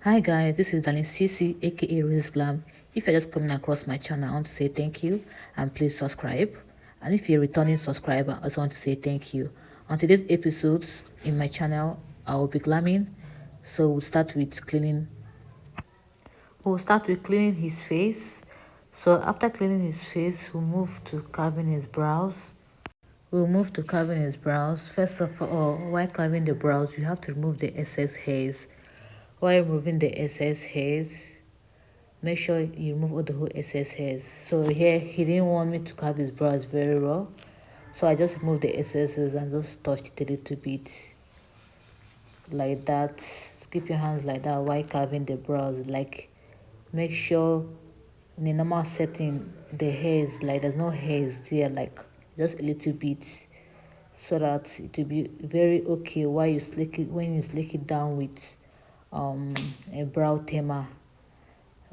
Hi guys, this is Darling CC aka Rose Glam. If you're just coming across my channel, I want to say thank you and please subscribe. And if you're a returning subscriber, I also want to say thank you. On today's episodes in my channel, I will be glamming. So we'll start with cleaning his face. So after cleaning his face, we'll move to carving his brows. First of all, while carving the brows, you have to remove the excess hairs. While removing the excess hairs, make sure you remove all the whole excess hairs. So here, he didn't want me to carve his brows very raw. So I just removed the excesses and just touched it a little bit. Like that. Keep your hands like that while carving the brows. Like, make sure in a normal setting, the hairs, like there's no hairs there, like just a little bit. So that it will be very okay while you slick it, when you slick it down with a brow tamer.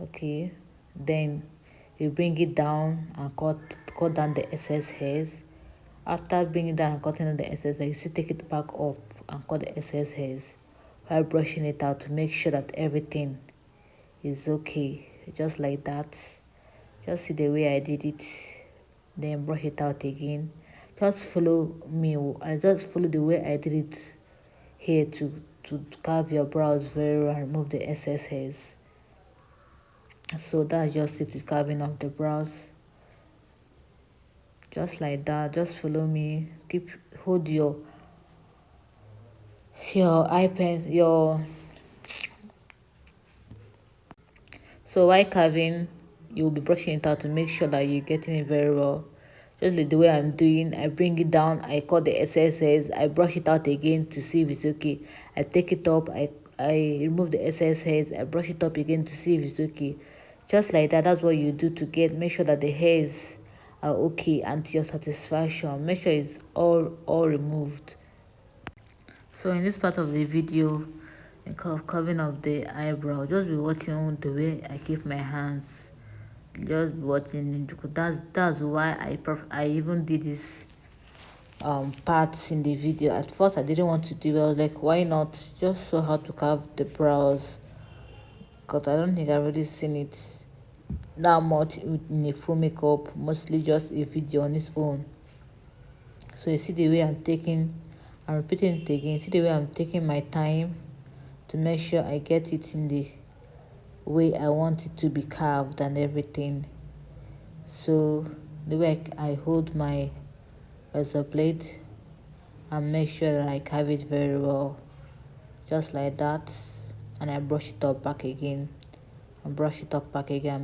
Okay, then you bring it down and cut down the excess hairs. After bringing down and cutting down the excess hairs, you still take it back up and cut the excess hairs while brushing it out to make sure that everything is okay, just like that. Just see the way I did it, then brush it out again. Just follow me. I just follow the way I did it here to carve your brows very well and remove the excess hairs. So that's just it with carving of the brows. Just like that. Just follow me. Hold your eye pen, so while carving, you'll be brushing it out to make sure that you're getting it very well. Just like the way I'm doing, I bring it down, I cut the excess hairs, I brush it out again to see if it's okay. I take it up, I remove the excess hairs, I brush it up again to see if it's okay. Just like that, that's what you do to make sure that the hairs are okay and to your satisfaction. Make sure it's all removed. So in this part of the video, in carving of the eyebrow, just be watching the way I keep my hands. Just be watching. That's why I even did this parts in the video. At first I didn't want to do it. I was like, why not just show how to carve the brows, because I don't think I've really seen it that much in a full makeup, mostly just a video on its own. So you see the way I'm repeating it again. See the way I'm taking my time to make sure I get it in the way I want it to be carved and everything. So the way I hold my razor blade and make sure that I carve it very well, just like that, and I brush it up back again and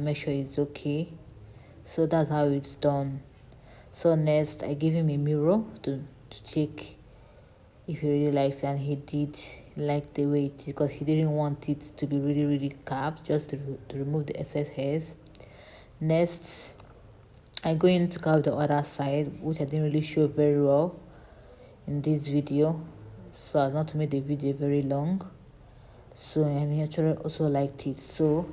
make sure it's okay. So that's how it's done. So next I give him a mirror to check if he really likes it, and he did like the way it is, because he didn't want it to be really carved, just to remove the excess hairs. Next I go in to carve the other side, which I didn't really show very well in this video, so as not to make the video very long. So, and he actually also liked it. So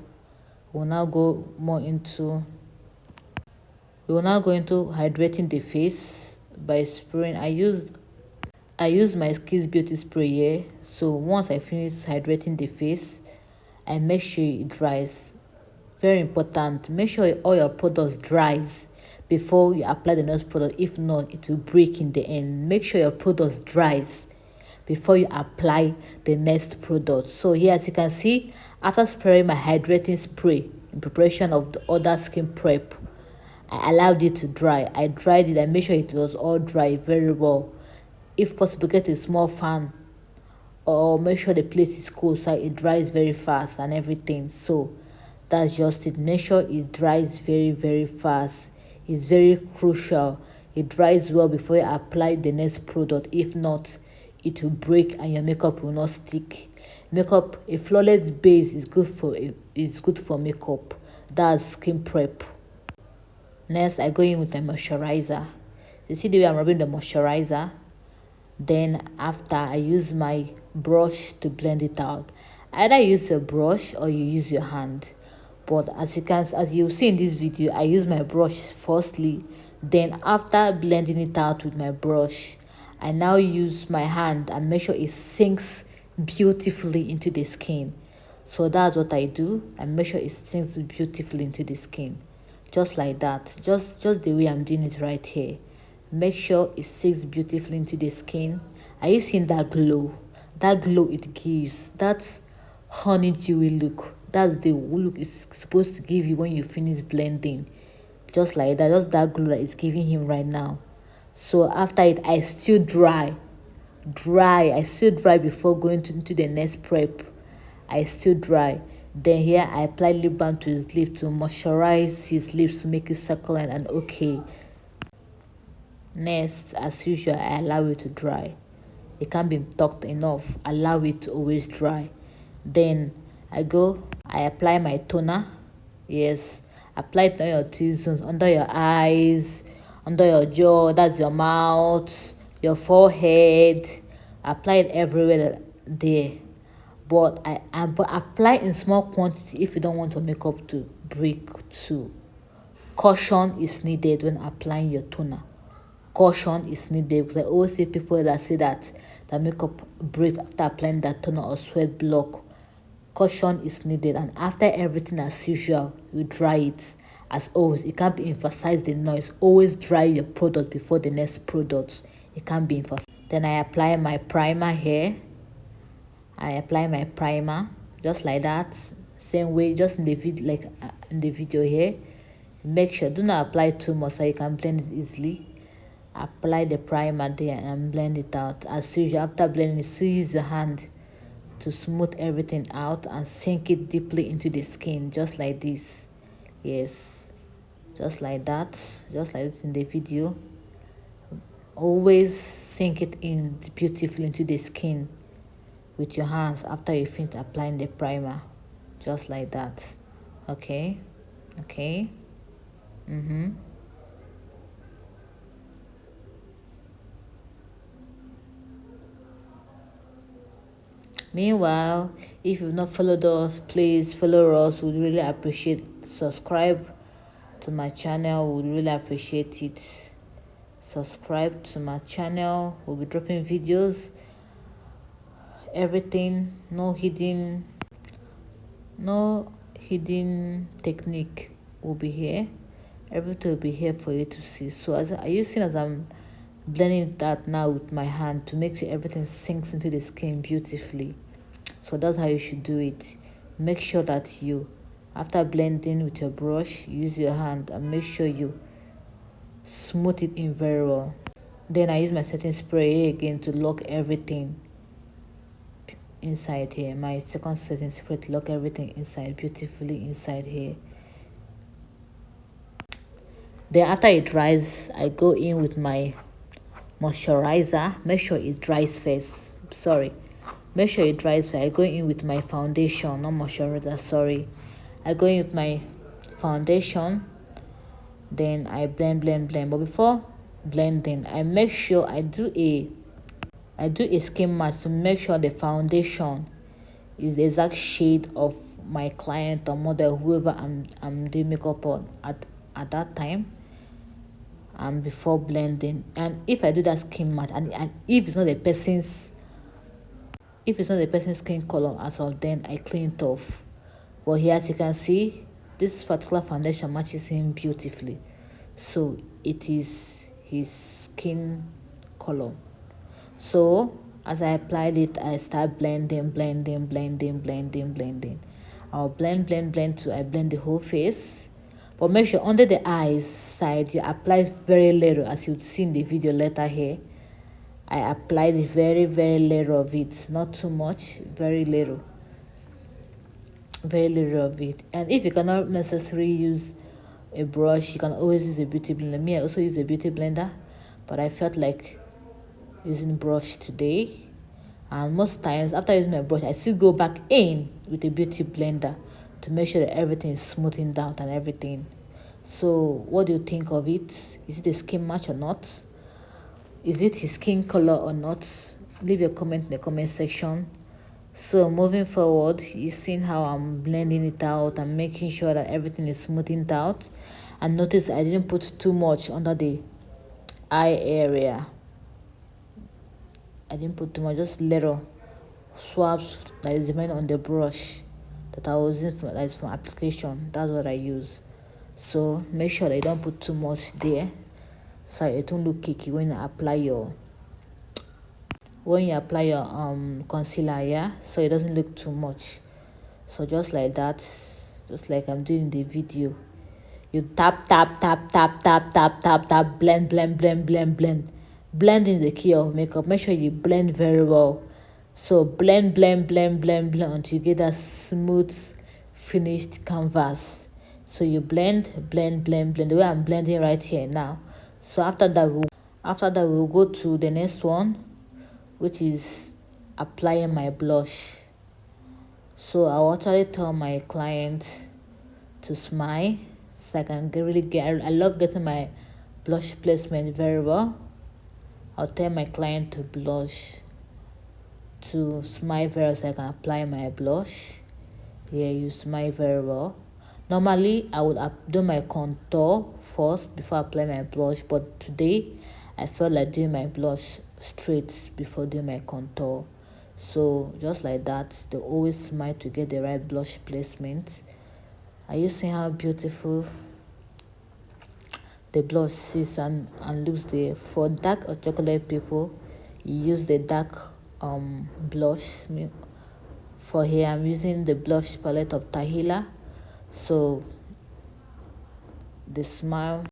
we'll now go into hydrating the face by spraying. I used my Kiss Beauty spray here. So once I finish hydrating the face, I make sure it dries. Very important. Make sure all your products dries before you apply the next product. If not, it will break in the end. Make sure your products dries before you apply the next product. So here, as you can see, after spraying my hydrating spray in preparation of the other skin prep, I allowed it to dry. I dried it. I made sure it was all dry very well. If possible, get a small fan or make sure the place is cool so it dries very fast and everything. So that's just it. Make sure it dries very fast. It's very crucial. It dries well before you apply the next product. If not, it will break and your makeup will not stick. A flawless base is good for makeup. That's skin prep. Next, I go in with my moisturizer. You see the way I'm rubbing the moisturizer? Then after, I use my brush to blend it out. Either use a brush or you use your hand. But as you see in this video, I use my brush firstly. Then after blending it out with my brush, I now use my hand and make sure it sinks beautifully into the skin. So that's what I do. I make sure it sinks beautifully into the skin, just like that. Just the way I'm doing it right here. Make sure it sinks beautifully into the skin. Are you seeing that glow? That glow it gives. That honey dewy look. That's the look it's supposed to give you when you finish blending. Just like that. Just that glow that it's giving him right now. So after it, I still I still dry before going into the next prep. I still dry. Then here I apply lip balm to his lip to moisturize his lips to make it succulent and okay. Next, as usual, I allow it to dry. It can't be talked enough. Allow it to always dry. Then I apply my toner. Yes, apply it on your T-zones, under your eyes, under your jaw, that's your mouth, your forehead. Apply it everywhere there. But but apply in small quantity if you don't want your makeup to break too. Caution is needed when applying your toner. Caution is needed because I always see people that say that the makeup breaks after applying that toner or sweat block. Caution is needed, and after everything, as usual, you dry it. As always, it can't be emphasized the noise. Always dry your product before the next product. It can't be emphasized. Then I apply my primer here. I apply my primer just like that, same way, just in the video, like in the video here. Make sure do not apply too much so you can blend it easily. Apply the primer there and blend it out. As usual, after blending, still use your hand to smooth everything out and sink it deeply into the skin, just like this. Yes, just like that, just like this in the video. Always sink it in beautifully into the skin with your hands after you finish applying the primer, just like that. Okay. Meanwhile, if you've not followed us, please follow us. We'd really appreciate. Subscribe to my channel, we'd really appreciate it. Subscribe to my channel. We'll be dropping videos, everything, no hidden technique will be here. Everything will be here for you to see. So are you seeing as I'm blending that now with my hand to make sure everything sinks into the skin beautifully? So that's how you should do it. Make sure that you, after blending with your brush, use your hand and make sure you smooth it in very well. Then I use my setting spray again to lock everything inside here. My second setting spray to lock everything inside beautifully inside here. Then after it dries, I go in with my moisturizer. Make sure it dries first. Make sure it dries first. I go in with my foundation, not moisturizer, I go in with my foundation. Then I blend. But before blending, I make sure I do a skin match to make sure the foundation is the exact shade of my client or model, whoever I'm doing makeup on at that time, and before blending. And if I do that skin match, and if it's not the person's skin color as well, then I clean it off. But here, as you can see, this particular foundation matches him beautifully, so it is his skin color. So as I applied it, I start blending. I'll blend till I blend the whole face. But make sure under the eyes side you apply very little, as you'd see in the video later here. I applied very little of it, not too much, very little of it. And if you cannot necessarily use a brush, you can always use a beauty blender. Me, I also use a beauty blender, but I felt like using brush today. And most times after using my brush, I still go back in with a beauty blender to make sure that everything is smoothened out and everything. So what do you think of it? Is it a skin match or not? Is it his skin color or not? Leave your comment in the comment section. So moving forward, you've seen how I'm blending it out and making sure that everything is smoothened out. And notice I didn't put too much under the eye area. I didn't put too much, just little swabs that is depending on the brush. that I was using that is from application. That's what I use. So make sure that you don't put too much there, so it won't look cakey when you apply your concealer. Yeah, so it doesn't look too much. So just like that, just like I'm doing in the video, you tap tap tap tap tap tap tap tap, blend blend blend blend blend. Blend is the key of makeup. Make sure you blend very well. So blend blend blend blend blend until you get that smooth finished canvas. So you blend blend blend blend the way I'm blending right here now. So after that we'll go to the next one, which is applying my blush. So I will actually tell my client to smile, so I can I love getting my blush placement very well. I'll tell my client to blush, to smile very well, so I can apply my blush. Yeah, you smile very well. Normally I would do my contour first before I apply my blush, but today I felt like doing my blush straight before doing my contour. So just like that, they always smile to get the right blush placement. Are you seeing how beautiful the blush sits and looks there? For dark or chocolate people, you use the dark blush. For here I'm using the blush palette of Tehila. So smile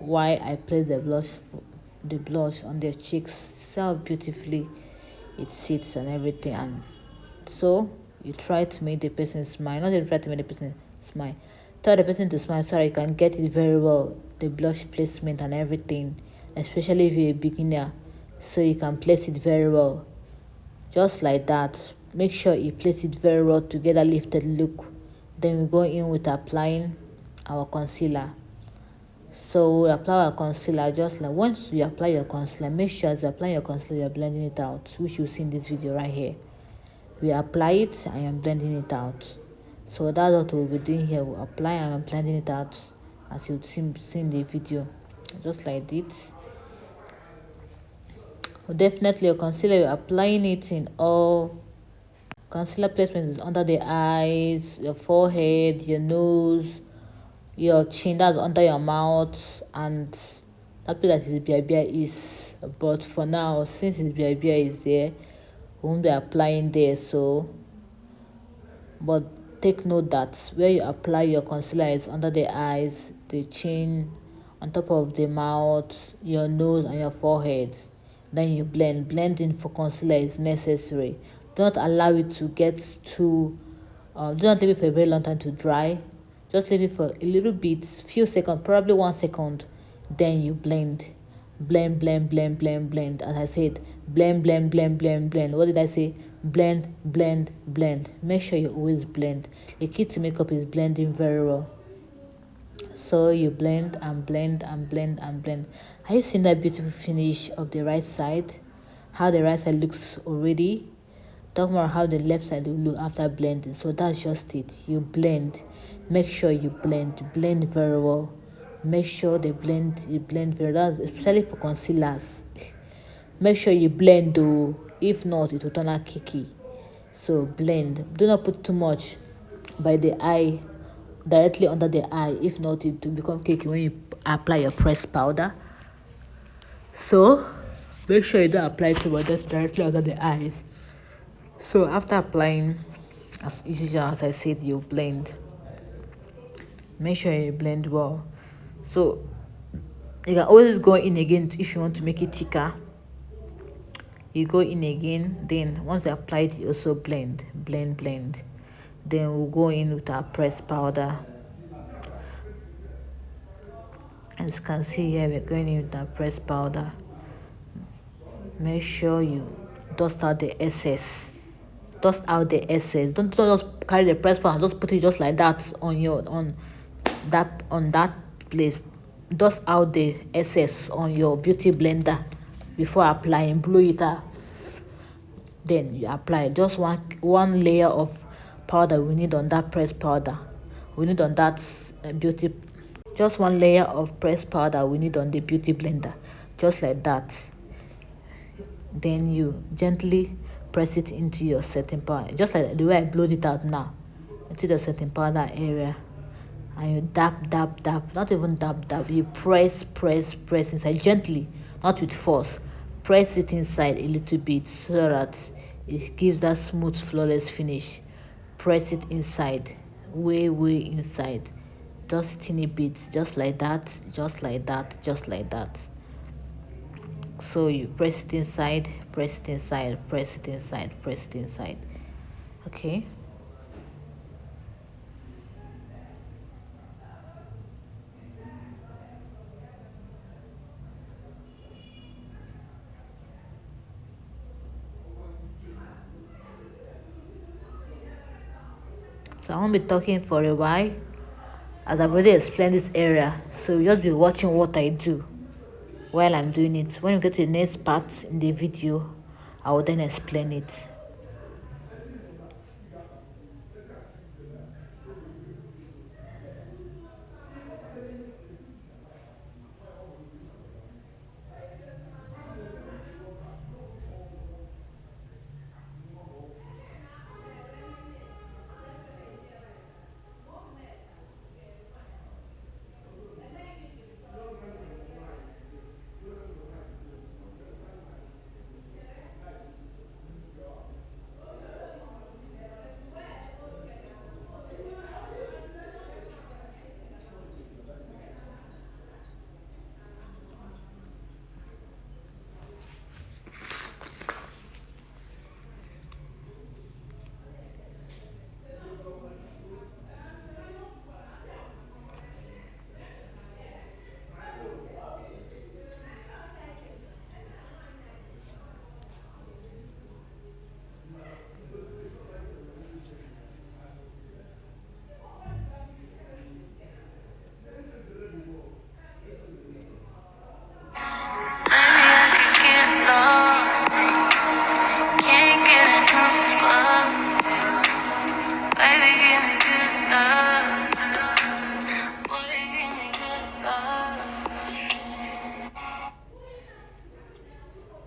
while I place the blush on their cheeks. See how beautifully it sits and everything. And so you try to make the person smile, not even try to make the person smile, tell the person to smile so that you can get it very well, the blush placement and everything, especially if you're a beginner, so you can place it very well. Just like that, make sure you place it very well to get a lifted look. Then we go in with applying our concealer. So we apply our concealer. Just like once you apply your concealer, make sure as you apply your concealer you're blending it out, which you see in this video right here. We apply it, I am blending it out. So that's what we'll be doing here. We'll apply and I'm blending it out, as you've seen in the video, just like this. Definitely your concealer, you're applying it in all. Concealer placement is under the eyes, your forehead, your nose, your chin, that's under your mouth, and that place that is beer is. But for now, since his beer is there, we won't be applying there. So but take note that where you apply your concealer is under the eyes, the chin, on top of the mouth, your nose and your forehead. Then you blend. Blending for concealer is necessary. Do not allow it to get too do not leave it for a very long time to dry. Just leave it for a little bit, few seconds, probably 1 second. Then you blend. Blend blend blend blend blend. As I said, blend blend blend blend blend. What did I say? Blend blend blend. Make sure you always blend. The key to makeup is blending very well. So you blend and blend and blend and blend. Are you seeing that beautiful finish of the right side? How the right side looks already? Talk more how the left side will look after blending. So that's just it. You blend. Make sure you blend. Blend very well. Make sure you blend very well. That's especially for concealers. Make sure you blend though. If not, it will turn out cakey. So blend. Do not put too much by the eye, directly under the eye. If not, it will become cakey when you apply your pressed powder. So make sure you don't apply too much directly under the eyes. So after applying, as usual, as I said, you blend. Make sure you blend well. So you can always go in again if you want to make it thicker. You go in again. Then once you applied, you also blend. Then we'll go in with our pressed powder. As you can see here, we're going in with our pressed powder. Make sure you dust out the excess. Don't just carry the press powder and just put it just like that on that place. Dust out the excess on your beauty blender before applying. Blow it out. Then you apply just one layer of powder we need on that pressed powder. We need on that just one layer of pressed powder we need on the beauty blender, just like that. Then you gently press it into your setting powder, just like the way I blowed it out now, into the setting powder area. And you dab, not even dab, you press inside gently, not with force. Press it inside a little bit so that it gives that smooth, flawless finish. Press it inside, way inside. Just teeny bit, just like that, just like that, just like that. So you press it inside, press it inside, press it inside, press it inside. Okay. So I won't be talking for a while, as I've already explained this area. So you just be watching what I do while I'm doing it. When you get to the next part in the video, I will then explain it.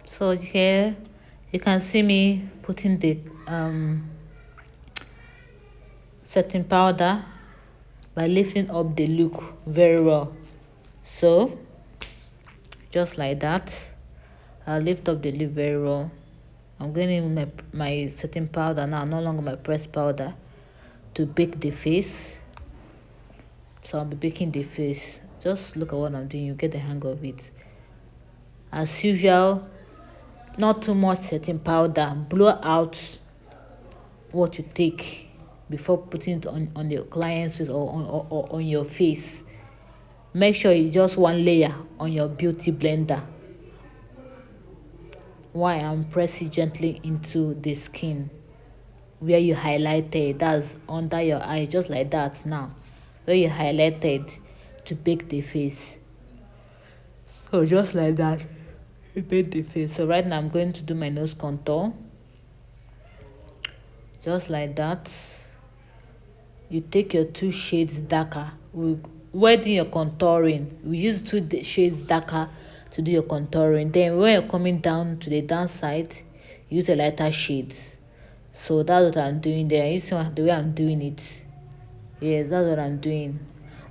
So here you can see me putting the setting powder by lifting up the look very well. So just like that, I'll lift up the look very well. I'm going in my setting powder now, no longer my pressed powder, to bake the face. So I'll be baking the face. Just look at what I'm doing, you get the hang of it. As usual, not too much setting powder. Blow out what you take before putting it on your client's face or on your face. Make sure it's just one layer on your beauty blender while I'm pressing gently into the skin where you highlighted. That's under your eye, just like that now, where you highlighted to bake the face. So just like that, you bake the face. So right now I'm going to do my nose contour. Just like that. You take your 2 shades darker. When doing your contouring, we use 2 shades darker to do your contouring. Then when you're coming down to the downside, use a lighter shade. So that's what I'm doing there. You see the way I'm doing it. Yes, that's what I'm doing.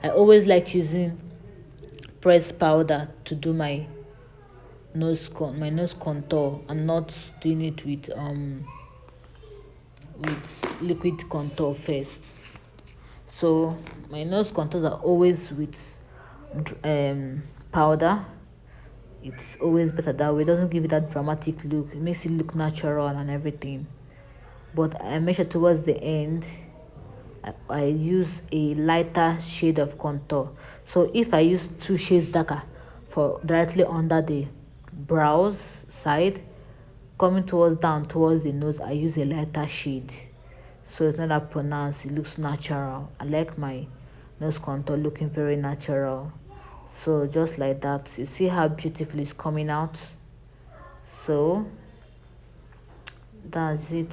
I always like using pressed powder to do my nose contour, and not doing it with liquid contour first. So my nose contours are always with powder. It's always better that way. It doesn't give it that dramatic look. It makes it look natural and everything. But I make sure towards the end I use a lighter shade of contour. So if I use 2 shades darker for directly under the brows side, coming down towards the nose, I use a lighter shade. So it's not that pronounced, it looks natural. I like my nose contour looking very natural. So just like that, you see how beautiful it's coming out. So that's it.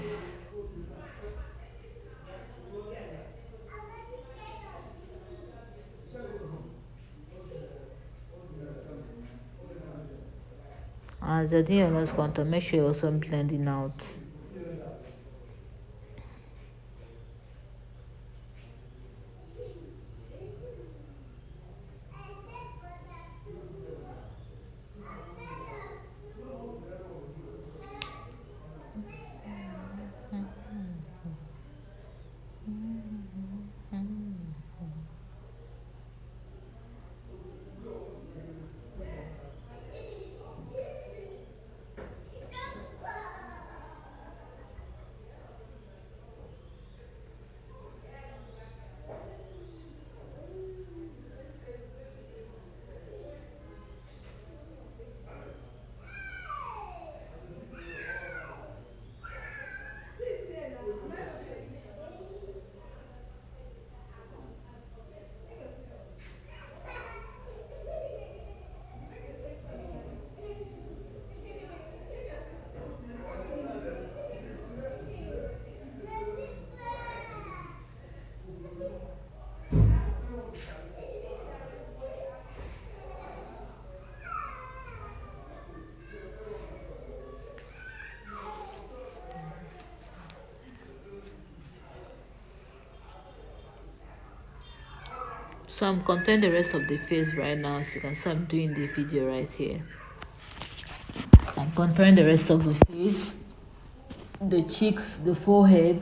As you're doing your nose contour, make sure you're also blending out So I'm contouring the rest of the face right now. So you can see I'm doing the video right here. I'm contouring the rest of the face, the cheeks, the forehead.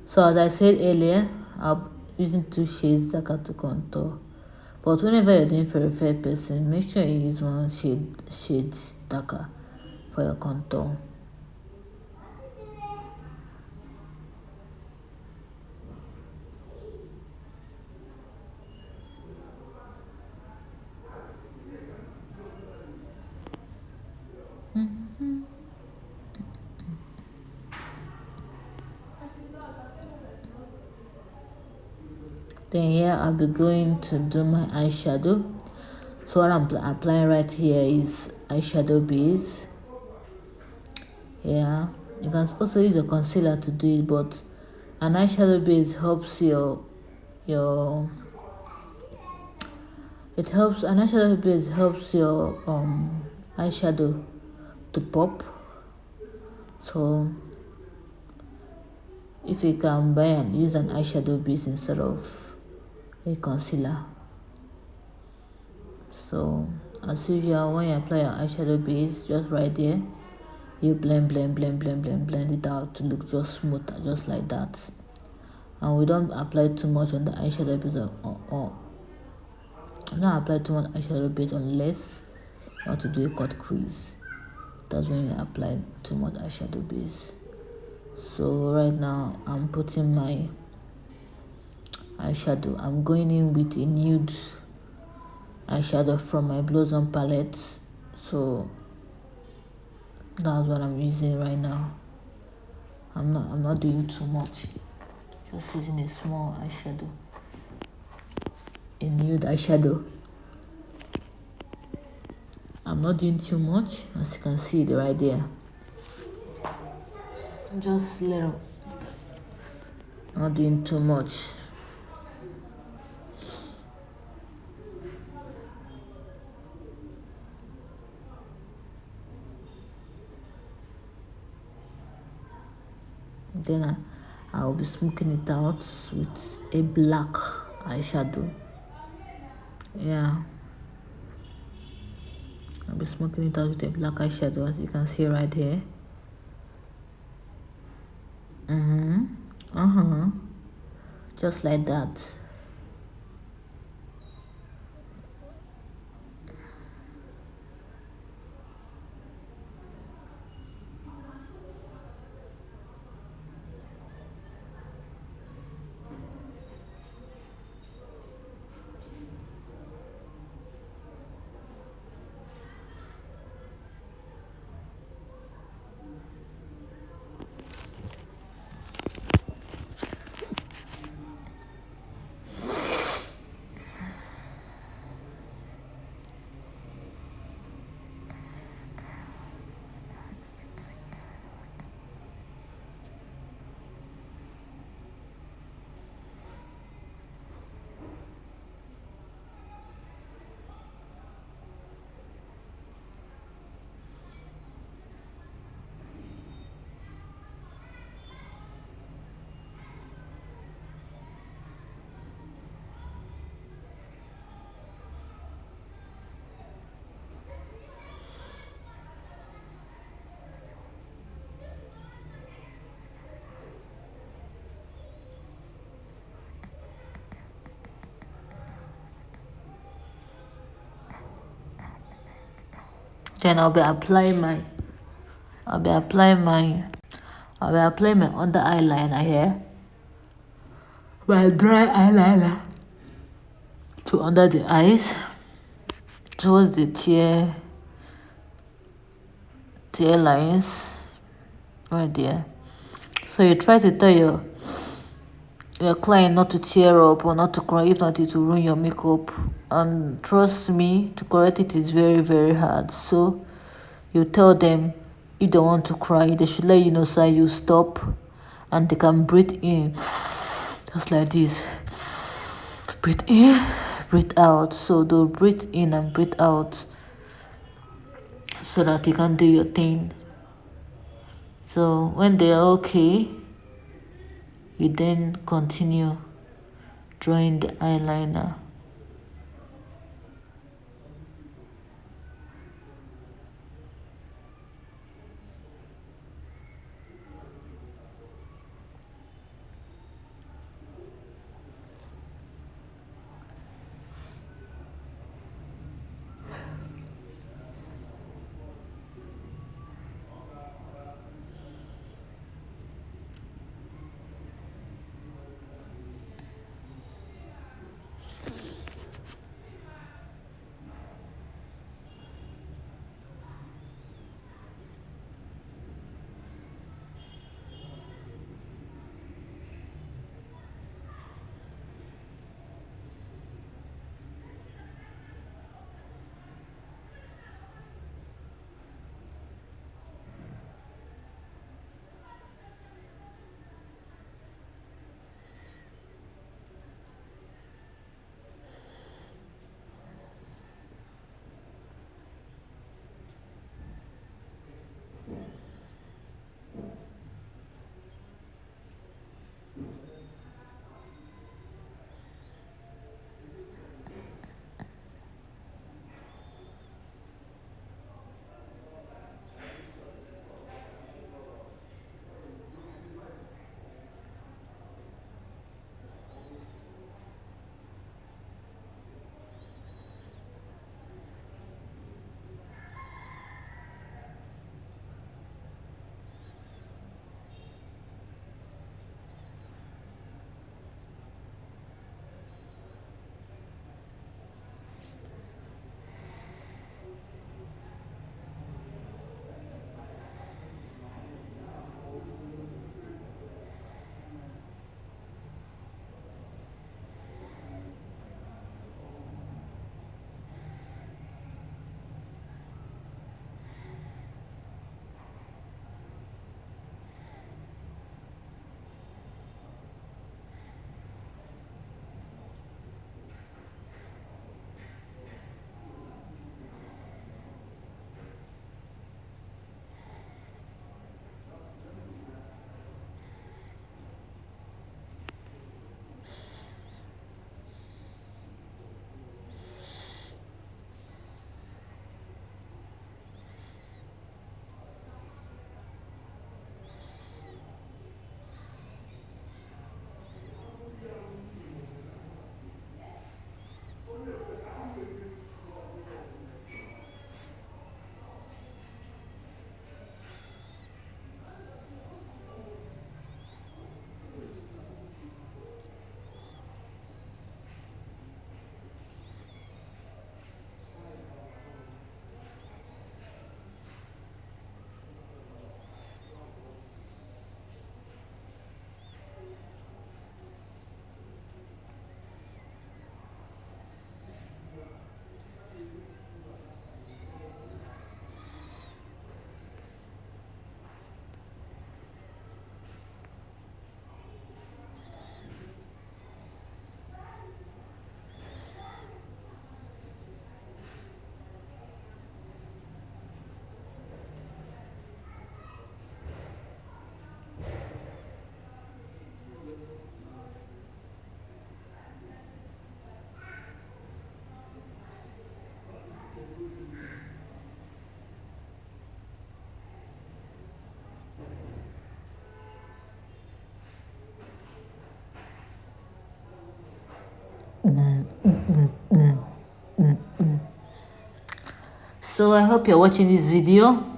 So as I said earlier, I'm using two shades darker to contour. But whenever you're doing for a fair person, make sure you use one shade darker for your contour. Then here I'll be going to do my eyeshadow. So what I'm applying right here is eyeshadow base. Yeah, you can also use a concealer to do it, but an eyeshadow base helps an eyeshadow base helps your eyeshadow to pop. So if you can buy and use an eyeshadow base instead of a concealer. So as usual, when you apply your eyeshadow base, just right there, you blend it out to look just smooth, just like that. And we don't apply too much on the eyeshadow base, or not apply too much eyeshadow base unless you want to do a cut crease. That's when you apply too much eyeshadow base. So right now I'm putting my eyeshadow. I'm going in with a nude eyeshadow from my Blossom palette. So that's what I'm using right now. I'm not doing too much. Just using a small eyeshadow. A nude eyeshadow. I'm not doing too much, as you can see it right there. Just little. Not doing too much. Then I will be smoking it out with a black eyeshadow. Yeah, I'll be smoking it out with a black eyeshadow, as you can see right here. Just like that. Then I'll be applying my under eyeliner here. My dry eyeliner to under the eyes, towards the tear lines right there. So you try to tell your client not to tear up or not to cry, if not it will ruin your makeup. And trust me, to correct it is very very hard. So you tell them if they want to cry, they should let you know so you stop and they can breathe in just like this. Breathe in, breathe out. So they'll breathe in and breathe out so that you can do your thing. So when they are okay, you then continue drawing the eyeliner. So I hope you're watching this video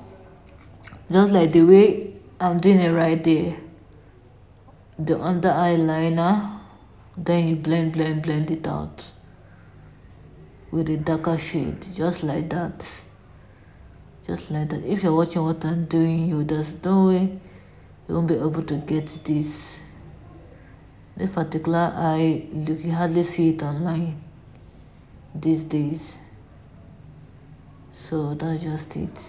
just like the way I'm doing it right there. The under eyeliner, then you blend it out with a darker shade, just like that. just like that. If you're watching what I'm doing, there's no way you won't be able to get this particular eye look. You hardly see it online these days, so that's just it.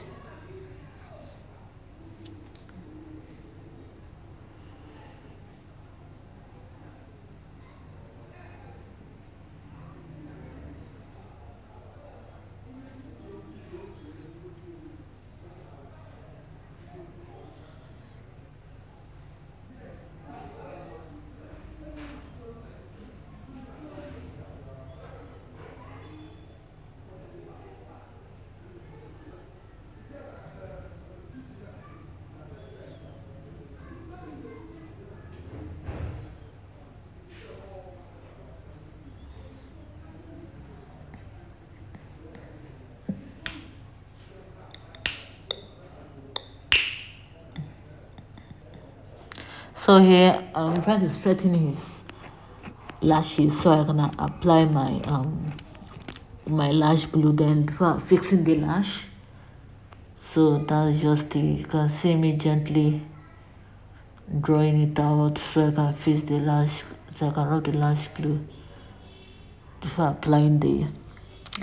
So here I'm trying to straighten his lashes so I can apply my lash glue then before fixing the lash. So that's just it. You can see me gently drawing it out so I can fix the lash, so I can rub the lash glue before applying the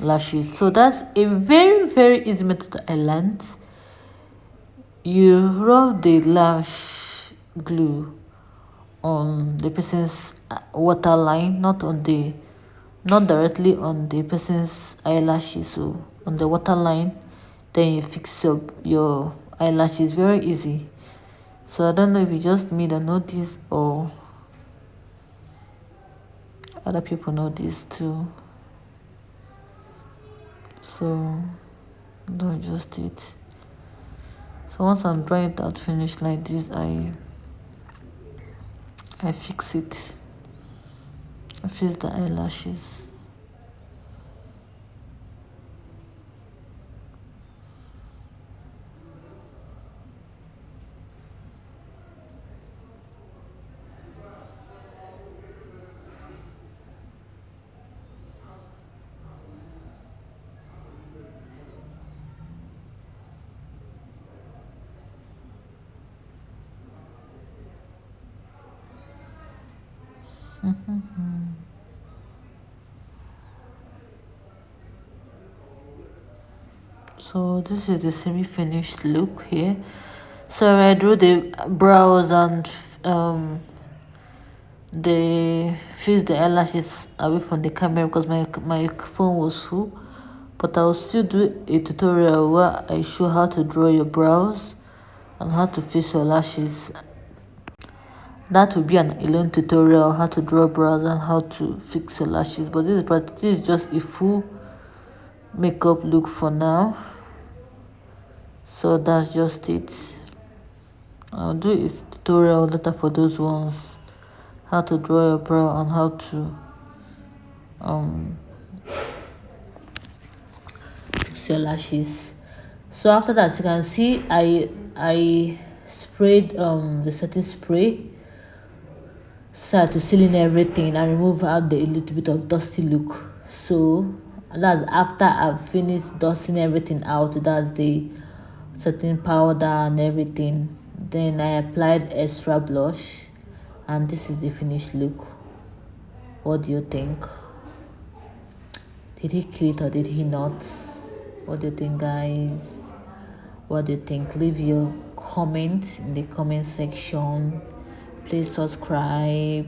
lashes. So that's a very easy method I learned. You rub the lash glue on the person's waterline, not directly on the person's eyelashes, so on the waterline. Then you fix up your eyelashes. Very easy. So I don't know if it's just me that know this or other people know this too. So don't just it. So once I'm drawing it out finished like this, I fix it. I fix the eyelashes. So this is the semi-finished look here. So I drew the brows and fix the eyelashes away from the camera because my phone was full. But I'll still do a tutorial where I show how to draw your brows and how to fix your lashes. That will be an alone tutorial, how to draw brows and how to fix your lashes. But this is just a full makeup look for now. So that's just it. I'll do a tutorial later for those ones, how to draw your brow and how to fix your lashes. So after that, you can see I sprayed the setting spray so to seal in everything and remove out the little bit of dusty look. So that's after I've finished dusting everything out. That's the setting powder and everything. Then I applied extra blush and this is the finished look. What do you think? Did he kill it or did he not? What do you think, guys? What do you think? Leave your comments in the comment section. Please subscribe.